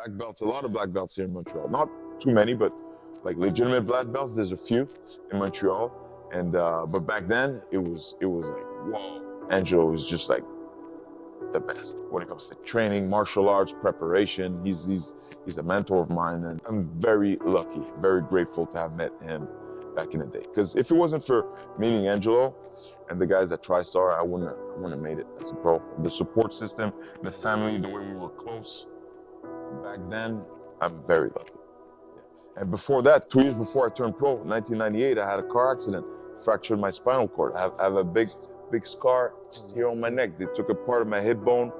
black belts, a lot of black belts here in Montreal. Not too many, but like legitimate black belts, there's a few in Montreal. And but back then it was like, whoa, Angelo was just like the best when it comes to training, martial arts, preparation. He's a mentor of mine, and I'm very lucky, very grateful to have met him back in the day. Because if it wasn't for meeting Angelo and the guys at TriStar, I wouldn't have made it as a pro. The support system, the family, the way we were close back then, I'm very lucky. And before that, 2 years before I turned pro, 1998, I had a car accident, fractured my spinal cord. I have a big scar here on my neck. They took a part of my hip bone.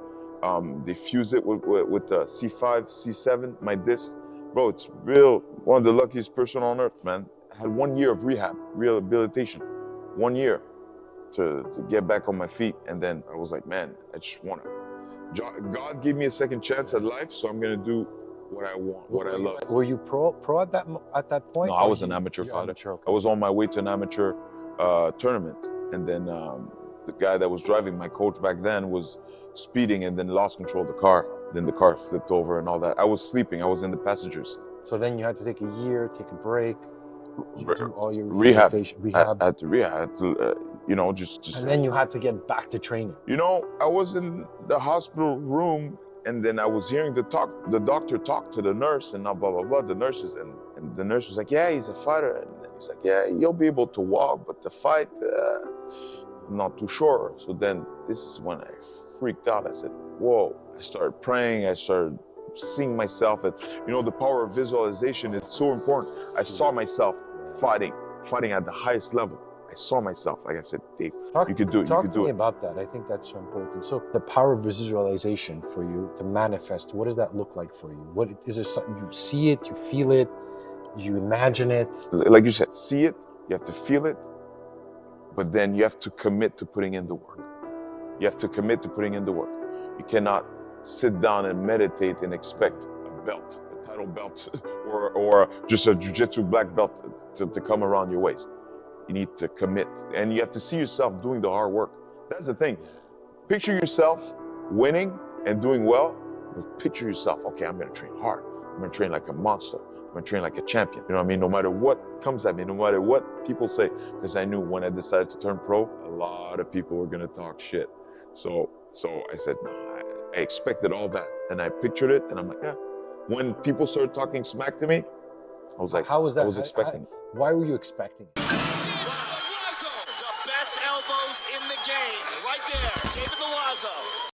They fused it with the C5, C7, my disc. Bro, it's one of the luckiest person on earth, man. I had 1 year of rehabilitation, 1 year to get back on my feet. And then I was like, man, I just want to. God gave me a second chance at life, so I'm going to do what I want, what I love. Were you pro at that point? No, I was an amateur fighter. Okay. I was on my way to an amateur tournament. And then the guy that was driving, my coach back then, was speeding and then lost control of the car. Then the car flipped over and all that. I was sleeping. I was in the passengers. So then you had to take a year, take a break, do all your rehab. rehab. I had to rehab. I had to, just. And then you had to get back to training. I was in the hospital room, and then I was hearing the doctor talk to the nurse, and blah blah blah. The nurses and the nurse was like, "Yeah, he's a fighter." And he's like, "Yeah, you'll be able to walk, but to fight, I'm not too sure." So then this is when I freaked out. I said, "Whoa!" I started praying. I started seeing myself. The power of visualization is so important. I saw myself fighting at the highest level. I saw myself, like I said, Dave, you could do it. Talk to me about that. I think that's so important. So the power of visualization for you to manifest, what does that look like for you? What is there something you see it, you feel it, you imagine it? Like you said, see it, you have to feel it, but then you have to commit to putting in the work. You have to commit to putting in the work. You cannot sit down and meditate and expect a belt, a title belt, or just a jiu-jitsu black belt to come around your waist. You need to commit, and you have to see yourself doing the hard work. That's the thing. Picture yourself winning and doing well, but picture yourself, okay, I'm gonna train hard. I'm gonna train like a monster. I'm gonna train like a champion. You know what I mean? No matter what comes at me, no matter what people say, because I knew when I decided to turn pro, a lot of people were gonna talk shit. So I said, no, I expected all that, and I pictured it, and I'm like, yeah. When people started talking smack to me, I was like, how was that? I was expecting it. Why were you expecting it? The best elbows in the game, right there, David Loazo.